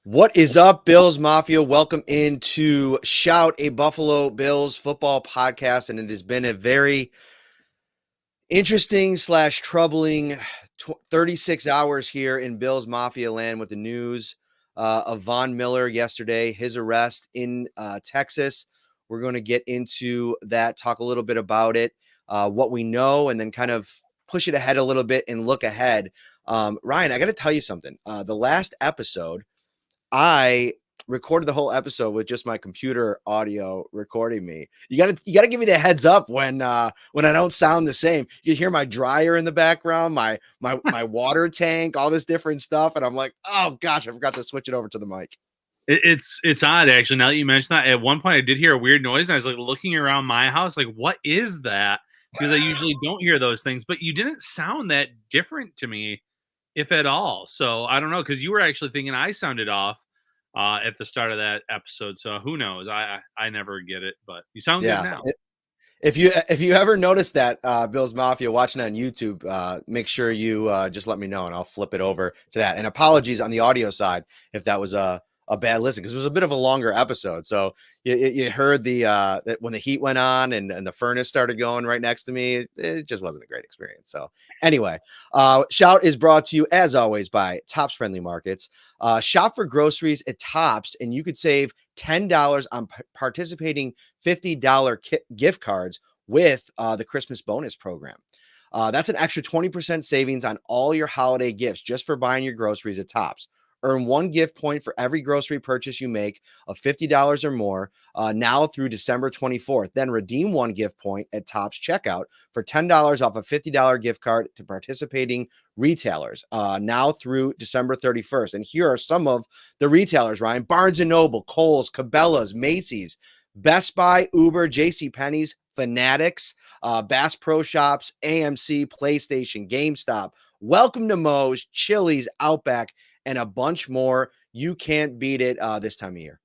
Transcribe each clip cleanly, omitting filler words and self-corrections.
What is up, Bills Mafia? Welcome into Shout, a Buffalo Bills football podcast. And it has been a very interesting / troubling 36 hours here in Bills Mafia land with the news of Von Miller yesterday, his arrest in Texas. We're going to get into that, talk a little bit about it, what we know, and then kind of push it ahead a little bit and look ahead. Ryan, I got to tell you something. The last episode, I recorded the whole episode with just my computer audio recording me. You gotta give me the heads up when I don't sound the same. You can hear my dryer in the background, my water tank, all this different stuff, and I'm like, oh gosh, I forgot to switch it over to the mic. It's odd actually. Now that you mention that, at one point I did hear a weird noise, and I was like looking around my house, like, what is that? Because I usually don't hear those things, but you didn't sound that different to me, if at all. So I don't know, because you were actually thinking I sounded off at the start of that episode. So who knows? I never get it, but you sound good Yeah. now. If you ever notice that, Bills Mafia watching on YouTube, make sure you just let me know and I'll flip it over to that. And apologies on the audio side if that was a bad listen, because it was a bit of a longer episode. So you heard that when the heat went on and the furnace started going right next to me, it just wasn't a great experience. So anyway, Shout is brought to you as always by Tops Friendly Markets. Shop for groceries at Tops and you could save $10 on participating $50 gift cards with the Christmas bonus program. That's an extra 20% savings on all your holiday gifts just for buying your groceries at Tops. Earn one gift point for every grocery purchase you make of $50 or more now through December 24th. Then redeem one gift point at Tops checkout for $10 off a $50 gift card to participating retailers now through December 31st. And here are some of the retailers, Ryan: Barnes & Noble, Kohl's, Cabela's, Macy's, Best Buy, Uber, JCPenney's, Fanatics, Bass Pro Shops, AMC, PlayStation, GameStop, Welcome to Moe's, Chili's, Outback, and a bunch more. You can't beat it this time of year.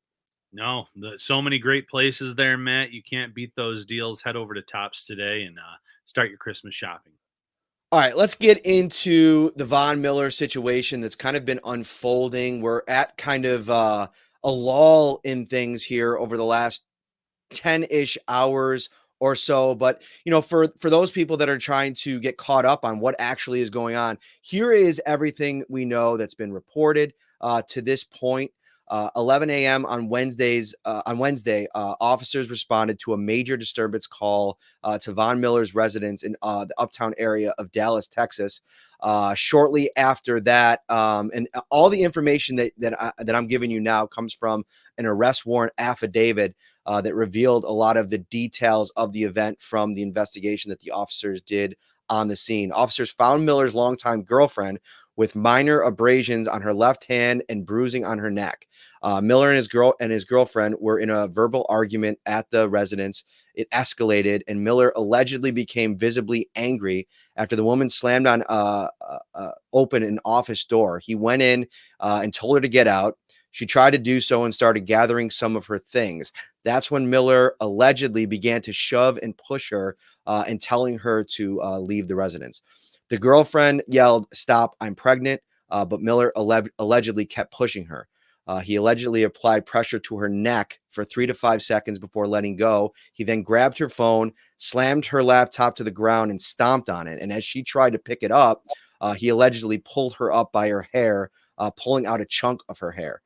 No, so many great places there, Matt. You can't beat those deals. Head over to Tops today and start your Christmas shopping. All right, let's get into the Von Miller situation that's kind of been unfolding. We're at kind of a lull in things here over the last 10-ish hours or so. But, for those people that are trying to get caught up on what actually is going on, here is everything we know that's been reported to this point. 11 a.m. on Wednesday, officers responded to a major disturbance call to Von Miller's residence in the uptown area of Dallas, Texas. Shortly after that, and all the information that I'm giving you now comes from an arrest warrant affidavit that revealed a lot of the details of the event from the investigation that the officers did on the scene. Officers found Miller's longtime girlfriend with minor abrasions on her left hand and bruising on her neck. Miller and his girlfriend were in a verbal argument at the residence. It escalated, and Miller allegedly became visibly angry after the woman slammed on open an office door. He went in and told her to get out. She tried to do so and started gathering some of her things. That's when Miller allegedly began to shove and push her and telling her to leave the residence. The girlfriend yelled, "Stop, I'm pregnant," but Miller allegedly kept pushing her. He allegedly applied pressure to her neck for 3 to 5 seconds before letting go. He then grabbed her phone, slammed her laptop to the ground, and stomped on it. And as she tried to pick it up, he allegedly pulled her up by her hair, pulling out a chunk of her hair.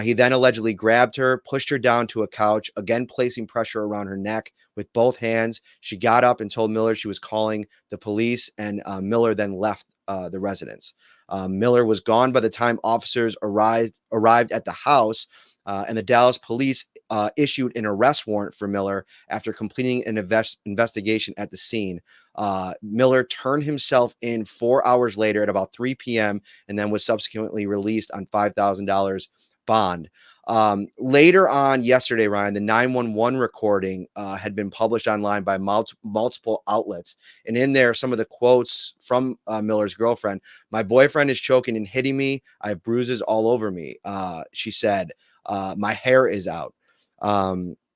He then allegedly grabbed her, pushed her down to a couch, again placing pressure around her neck with both hands. She got up and told Miller she was calling the police, and Miller then left the residence. Miller was gone by the time officers arrived at the house, and the Dallas police issued an arrest warrant for Miller after completing an investigation at the scene. Miller turned himself in 4 hours later at about 3 p.m. and then was subsequently released on $5,000 bond. Later on yesterday, Ryan, the 911 recording had been published online by multiple outlets. And in there, some of the quotes from Miller's girlfriend: "My boyfriend is choking and hitting me. I have bruises all over me." She said, "My hair is out."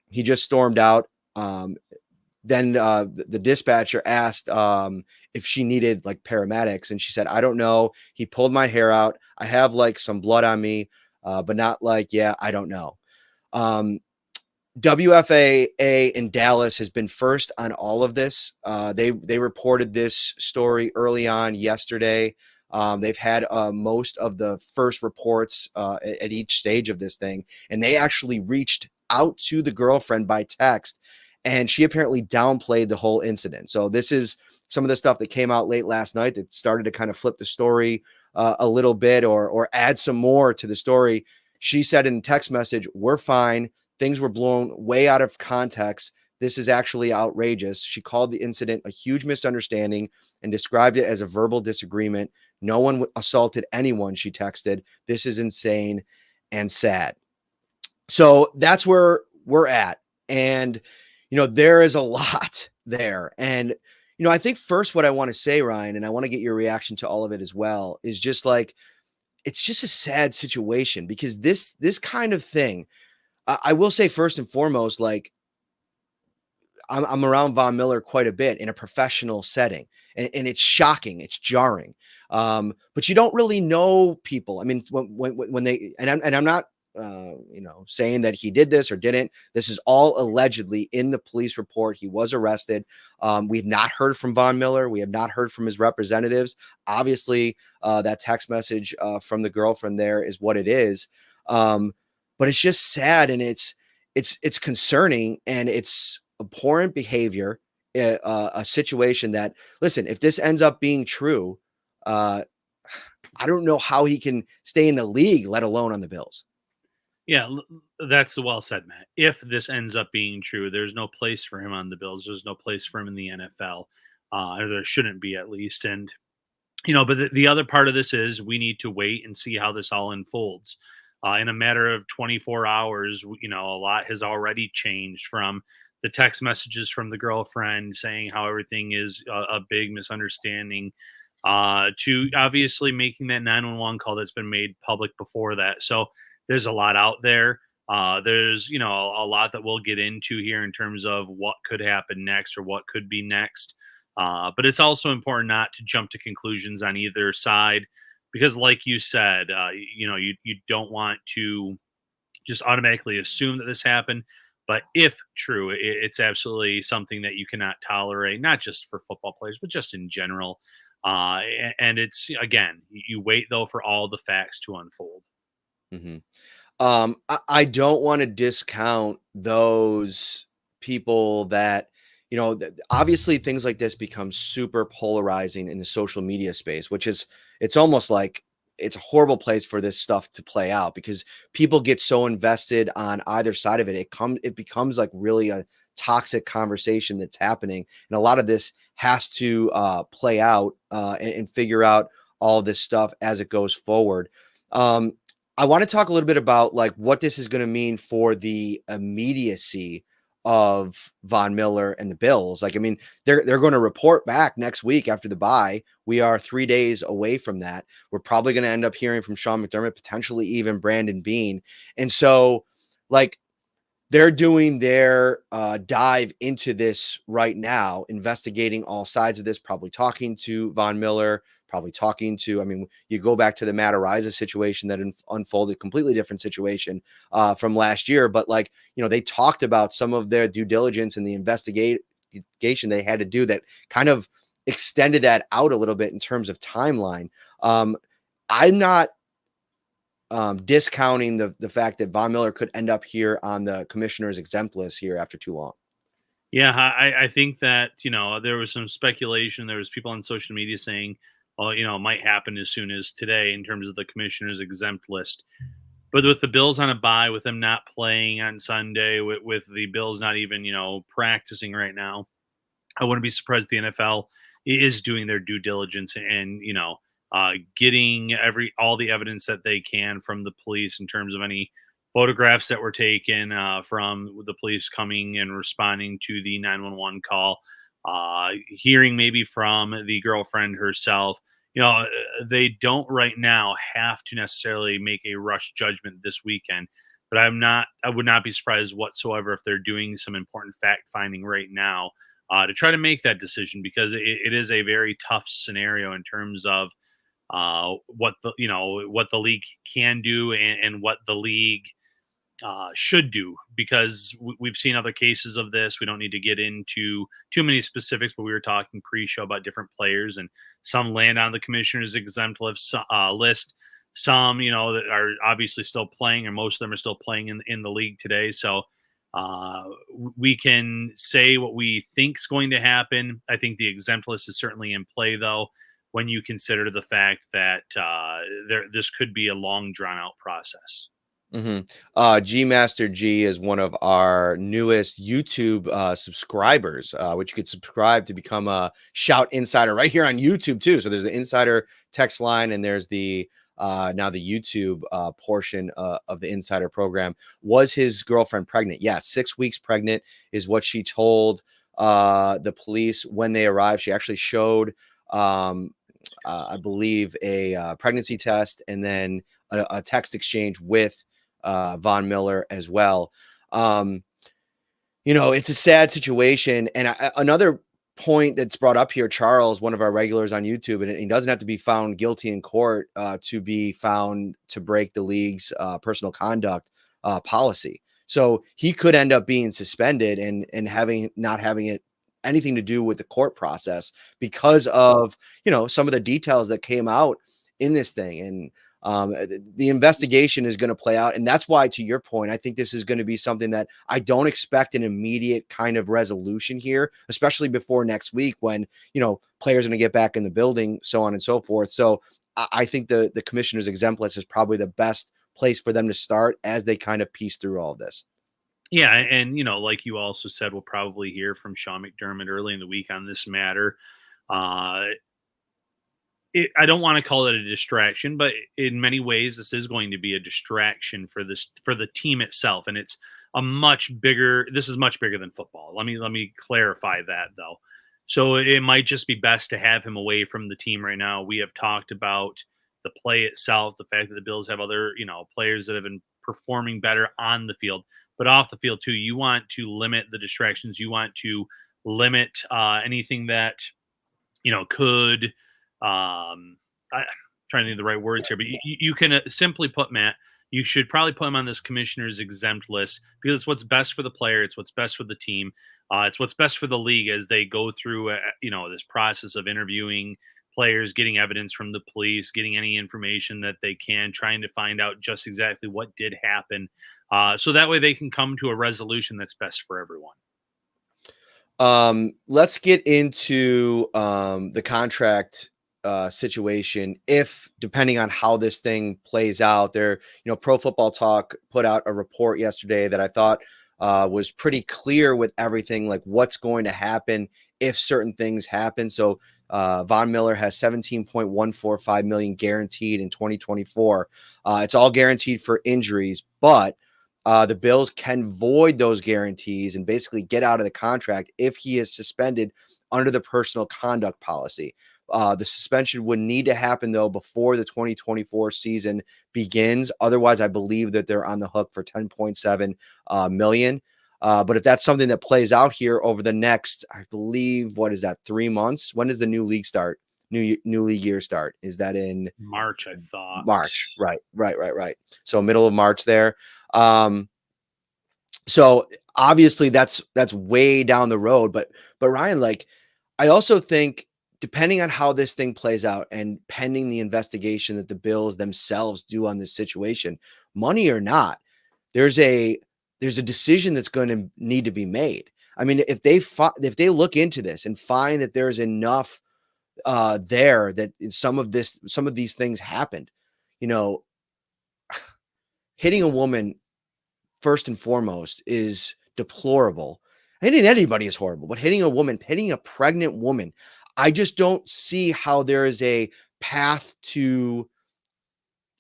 He just stormed out. Then the dispatcher asked if she needed like paramedics, and she said, "I don't know. He pulled my hair out. I have like some blood on me." but not like, yeah, I don't know. Um, WFAA in Dallas has been first on all of this. They reported this story early on yesterday. They've had most of the first reports at each stage of this thing, and they actually reached out to the girlfriend by text, and she apparently downplayed the whole incident. So this is some of the stuff that came out late last night that started to kind of flip the story a little bit, or add some more to the story. She said in a text message, "We're fine. Things were blown way out of context. This is actually outrageous." She called the incident a huge misunderstanding and described it as a verbal disagreement. "No one assaulted anyone," she texted. "This is insane and sad." So that's where we're at. And, there is a lot there. And, I think first what I want to say, Ryan, and I want to get your reaction to all of it as well, is just like, it's just a sad situation because this kind of thing, I will say first and foremost, like I'm around Von Miller quite a bit in a professional setting, and it's shocking, it's jarring. But you don't really know people. I mean, when they and I'm not saying that he did this or didn't. This is all allegedly in the police report. He was arrested. We've not heard from Von Miller. We have not heard from his representatives. Obviously, that text message from the girlfriend there is what it is. But it's just sad, and it's concerning, and it's abhorrent behavior, a situation that, listen, if this ends up being true, I don't know how he can stay in the league, let alone on the Bills. Yeah, that's the well said, Matt. If this ends up being true, there's no place for him on the Bills. There's no place for him in the NFL, or there shouldn't be at least. And but the other part of this is we need to wait and see how this all unfolds. In a matter of 24 hours, a lot has already changed from the text messages from the girlfriend saying how everything is a big misunderstanding, to obviously making that 911 call that's been made public before that. So there's a lot out there. There's, a lot that we'll get into here in terms of what could happen next or what could be next. But it's also important not to jump to conclusions on either side because, like you said, you don't want to just automatically assume that this happened. But if true, it's absolutely something that you cannot tolerate, not just for football players, but just in general. And it's, again, you wait though for all the facts to unfold. Mm-hmm. I don't want to discount those people that, obviously things like this become super polarizing in the social media space, which is, it's almost like it's a horrible place for this stuff to play out because people get so invested on either side of it. It becomes like really a toxic conversation that's happening. And a lot of this has to play out and figure out all this stuff as it goes forward. I want to talk a little bit about like what this is going to mean for the immediacy of Von Miller and the Bills. Like, I mean, they're going to report back next week after the bye. We are 3 days away from that. We're probably going to end up hearing from Sean McDermott, potentially even Brandon Beane. And so, like, they're doing their dive into this right now, investigating all sides of this, probably talking to Von Miller, probably talking to, I mean, you go back to the Matt Araiza situation that unfolded, completely different situation from last year. But like, they talked about some of their due diligence and the investigation they had to do that kind of extended that out a little bit in terms of timeline. I'm not discounting the fact that Von Miller could end up here on the commissioner's exempt list here after too long. Yeah, I think that, there was some speculation. There was people on social media saying, well, it might happen as soon as today in terms of the commissioner's exempt list. But with the Bills on a bye, with them not playing on Sunday, with the Bills not even, practicing right now, I wouldn't be surprised the NFL is doing their due diligence and, getting all the evidence that they can from the police in terms of any photographs that were taken from the police coming and responding to the 911 call, hearing maybe from the girlfriend herself. They don't right now have to necessarily make a rush judgment this weekend, but I would not be surprised whatsoever if they're doing some important fact finding right now to try to make that decision because it is a very tough scenario in terms of what the league can do, and what the league should do, because we've seen other cases of this. We don't need to get into too many specifics, but we were talking pre-show about different players, and some land on the commissioner's exempt list. Some, that are obviously still playing, and most of them are still playing in the league today. So we can say what we think is going to happen. I think the exempt list is certainly in play, though, when you consider the fact that this could be a long, drawn-out process. G Master G is one of our newest YouTube subscribers, which you could subscribe to become a Shout Insider right here on YouTube too. So there's the Insider text line, and there's the now the YouTube portion of the Insider program. Was his girlfriend pregnant? Yeah, 6 weeks pregnant is what she told the police when they arrived. She actually showed, I believe, a pregnancy test, and then a text exchange with Von Miller as well. It's a sad situation. And another point that's brought up here, Charles, one of our regulars on YouTube, and he doesn't have to be found guilty in court to be found to break the league's personal conduct policy. So he could end up being suspended and not having it anything to do with the court process because of, some of the details that came out in this thing. And the investigation is going to play out. And that's why, to your point, I think this is going to be something that I don't expect an immediate kind of resolution here, especially before next week when, players are going to get back in the building, so on and so forth. So I think the commissioner's exempt list is probably the best place for them to start as they kind of piece through all of this. Yeah, and like you also said, we'll probably hear from Sean McDermott early in the week on this matter. I don't want to call it a distraction, but in many ways, this is going to be a distraction for the team itself, and it's this is much bigger than football. Let me clarify that, though. So it might just be best to have him away from the team right now. We have talked about the play itself, the fact that the Bills have other, players that have been performing better on the field, but off the field too. You want to limit the distractions. You want to limit anything that could I'm trying to think of the right words here, but you can simply put, Matt, you should probably put him on this commissioner's exempt list because it's what's best for the player. It's what's best for the team. It's what's best for the league as they go through, this process of interviewing players, getting evidence from the police, getting any information that they can, trying to find out just exactly what did happen. So that way they can come to a resolution that's best for everyone. Let's get into the contract situation. If depending on how this thing plays out, there, Pro Football Talk put out a report yesterday that I thought was pretty clear with everything, like what's going to happen if certain things happen. So Von Miller has $17.145 million guaranteed in 2024. It's all guaranteed for injuries, but the Bills can void those guarantees and basically get out of the contract if he is suspended under the personal conduct policy. The suspension would need to happen, though, before the 2024 season begins. Otherwise, I believe that they're on the hook for $10.7 million. But if that's something that plays out here over the next, I believe, 3 months? When does the new league start? New league year start? Is that in March? I thought March. Right. So middle of March there. So obviously that's way down the road. But Ryan, I also think, depending on how this thing plays out and pending the investigation that the Bills themselves do on this situation, money or not, there's a decision that's going to need to be made. I mean, if they look into this and find that there's enough there that some of these things happened, hitting a woman first and foremost is deplorable. Hitting anybody is horrible, but hitting a pregnant woman, I just don't see how there is a path to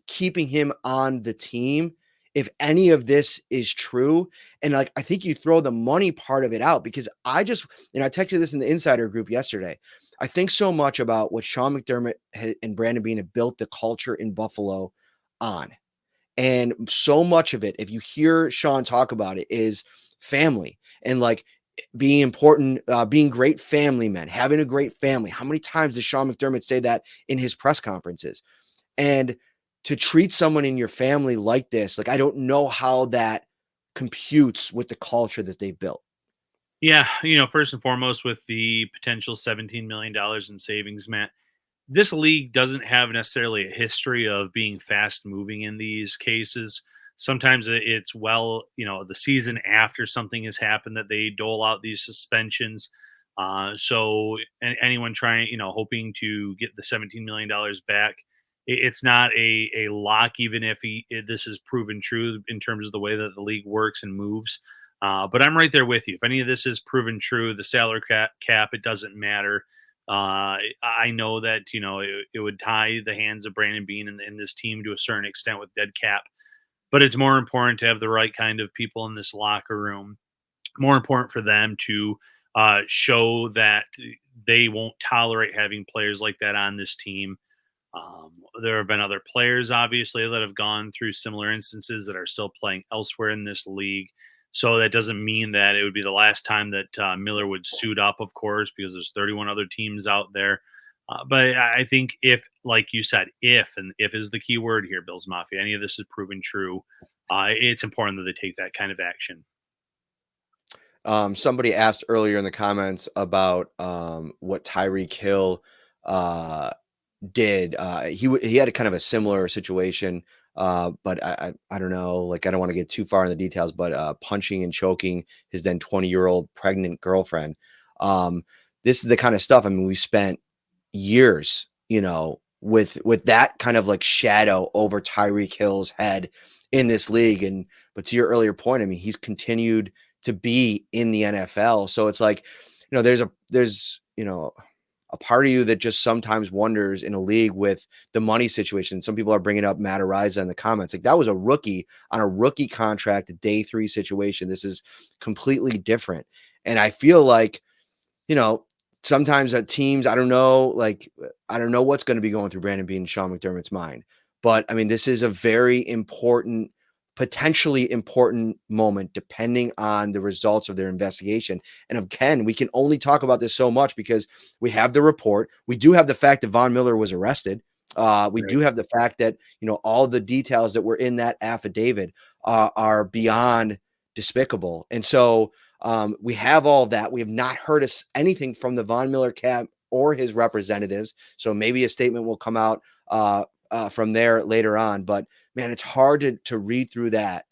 keeping him on the team if any of this is true. And I think you throw the money part of it out, because I texted this in the insider group yesterday. I think so much about what Sean McDermott and Brandon Beane have built the culture in Buffalo on. And so much of it, if you hear Sean talk about it, is family. And being important, being great family men, having a great family. How many times does Sean McDermott say that in his press conferences? And to treat someone in your family like this, like, I don't know how that computes with the culture that they built. Yeah, first and foremost, with the potential $17 million in savings, Matt, this league doesn't have necessarily a history of being fast moving in these cases. Sometimes it's the season after something has happened that they dole out these suspensions. So anyone trying, hoping to get the $17 million back, it's not a lock, even if this is proven true in terms of the way that the league works and moves. But I'm right there with you. If any of this is proven true, the salary cap, it doesn't matter. I know that it would tie the hands of Brandon Bean and this team to a certain extent with dead cap, but it's more important to have the right kind of people in this locker room. More important for them to show that they won't tolerate having players like that on this team. There have been other players, obviously, that have gone through similar instances that are still playing elsewhere in this league. So that doesn't mean that it would be the last time that Miller would suit up, of course, because there's 31 other teams out there. But I think if, like you said, and if is the key word here, Bills Mafia, any of this is proven true, it's important that they take that kind of action. Somebody asked earlier in the comments about what Tyreek Hill did. He had a kind of a similar situation, but I don't know. Like, I don't want to get too far in the details, but punching and choking his then 20-year-old pregnant girlfriend. This is the kind of stuff. I mean, we spent years, with that kind of like shadow over Tyreek Hill's head in this league. But to your earlier point, I mean, he's continued to be in the NFL. So it's like, there's a part of you that just sometimes wonders in a league with the money situation. Some people are bringing up Matt Ariza in the comments. Like, that was a rookie on a rookie contract, a day 3 situation. This is completely different. And I feel like, sometimes at teams, I don't know what's going to be going through Brandon Beane and Sean McDermott's mind. But I mean, this is a very important, potentially important moment, depending on the results of their investigation. And again, we can only talk about this so much because we have the report. We do have the fact that Von Miller was arrested. We Right. do have the fact that, all the details that were in that affidavit are beyond despicable. And so we have all that. We have not heard anything from the Von Miller camp or his representatives. So maybe a statement will come out from there later on. But man, it's hard to read through the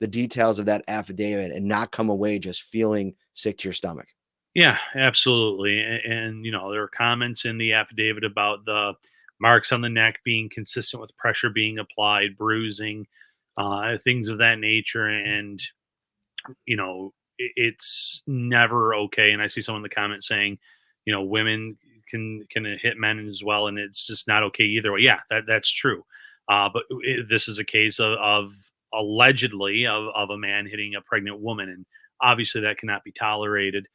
details of that affidavit and not come away just feeling sick to your stomach. Yeah, absolutely. And there are comments in the affidavit about the marks on the neck being consistent with pressure being applied, bruising, things of that nature. And it's never okay. And I see someone in the comments saying, women can hit men as well, and it's just not okay either way. Yeah, that's true. But this is a case of allegedly of a man hitting a pregnant woman, and obviously that cannot be tolerated.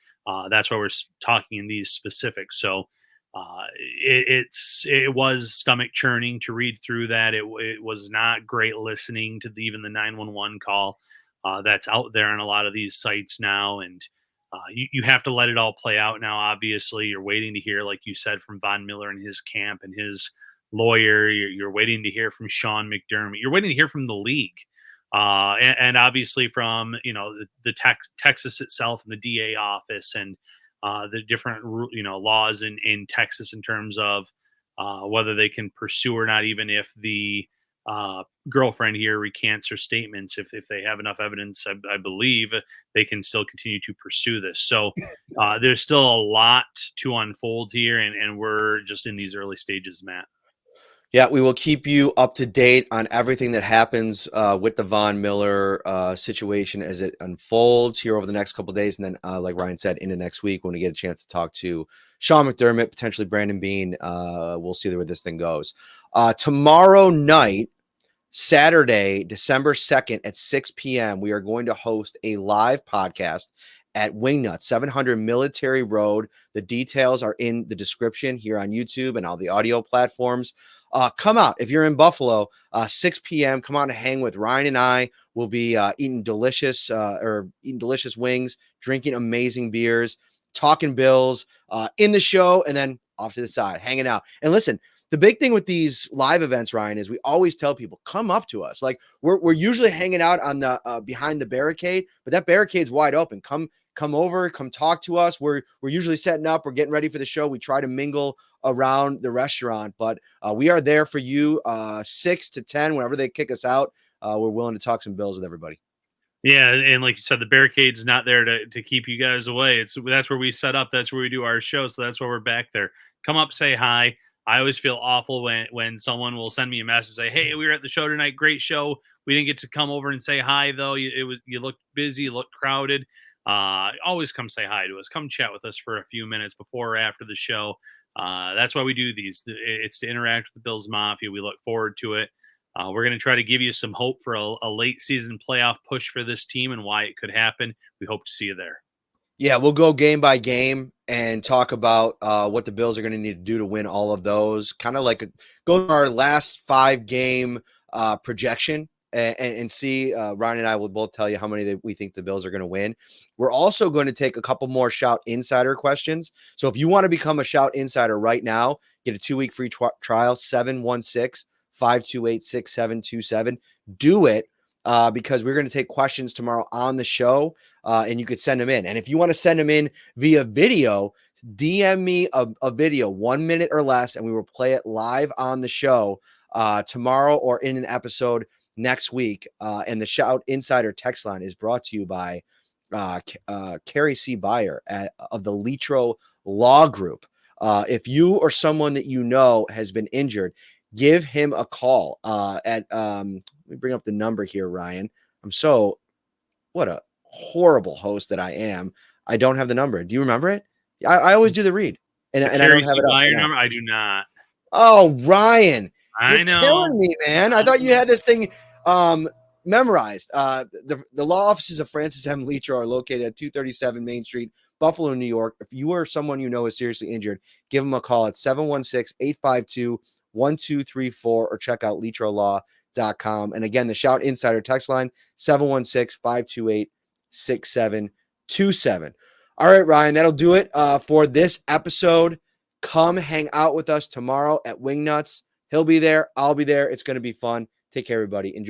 That's why we're talking in these specifics. So it was stomach churning to read through that. It was not great listening to even the 911 call that's out there on a lot of these sites now, and you have to let it all play out now. Obviously, you're waiting to hear, like you said, from Von Miller and his camp and his lawyer. You're waiting to hear from Sean McDermott. You're waiting to hear from the league. And obviously from the Texas itself and the DA office and the different laws in Texas in terms of whether they can pursue or not, even if the girlfriend here recants her statements. If they have enough evidence, I believe they can still continue to pursue this. So there's still a lot to unfold here, and we're just in these early stages, Matt. Yeah, we will keep you up to date on everything that happens with the Von Miller situation as it unfolds here over the next couple of days. And then, like Ryan said, into next week when we get a chance to talk to Sean McDermott, potentially Brandon Beane. We'll see where this thing goes. Tomorrow night, Saturday, December 2nd at 6 p.m., we are going to host a live podcast at Wingnut, 700 Military Road. The details are in the description here on YouTube and all the audio platforms. Come out if you're in Buffalo, 6 p.m. Come on to hang with Ryan and I. We'll be eating delicious wings, drinking amazing beers, talking Bills in the show, and then off to the side, hanging out. And listen, the big thing with these live events, Ryan, is we always tell people, come up to us. Like we're usually hanging out on the behind the barricade, but that barricade's wide open. Come over, come talk to us. We're usually setting up. We're getting ready for the show. We try to mingle around the restaurant, but we are there for you 6 to 10, whenever they kick us out. We're willing to talk some Bills with everybody. Yeah, and like you said, the barricade's not there to keep you guys away. That's where we set up. That's where we do our show. So that's why we're back there. Come up, say hi. I always feel awful when someone will send me a message, say, "Hey, we were at the show tonight. Great show. We didn't get to come over and say hi though. You looked busy, you looked crowded. Always come say hi to us. Come chat with us for a few minutes before or after the show. That's why we do these. It's to interact with the Bills Mafia. We look forward to it. We're going to try to give you some hope for a late season playoff push for this team and why it could happen. We hope to see you there. Yeah, we'll go game by game and talk about what the Bills are going to need to do to win all of those. Kind of like go to our last 5-game projection and see. Ryan and I will both tell you how many we think the Bills are going to win. We're also going to take a couple more Shout Insider questions. So if you want to become a Shout Insider right now, get a 2-week free trial, 716-528-6727. Do it. Because we're going to take questions tomorrow on the show, and you could send them in. And if you want to send them in via video, DM me a video 1 minute or less, and we will play it live on the show tomorrow or in an episode next week. And the Shout Insider text line is brought to you by Carrie C. Byer of the Litro Law Group. If you or someone that you know has been injured, give him a call at let me bring up the number here, Ryan. What a horrible host that I am. I don't have the number. Do you remember it? I always do the read. And I don't have it up. Number? I do not. Oh, Ryan. I know. Killing me, man. I thought you had this thing memorized. The law offices of Francis M. Litro are located at 237 Main Street, Buffalo, New York. If you or someone you know is seriously injured, give them a call at 716-852-1234 or check out litrolaw.com. And again, the Shout Insider text line, 716-528-6727. All right, Ryan, that'll do it for this episode. Come hang out with us tomorrow at Wingnuts. He'll be there. I'll be there. It's going to be fun. Take care, everybody. Enjoy.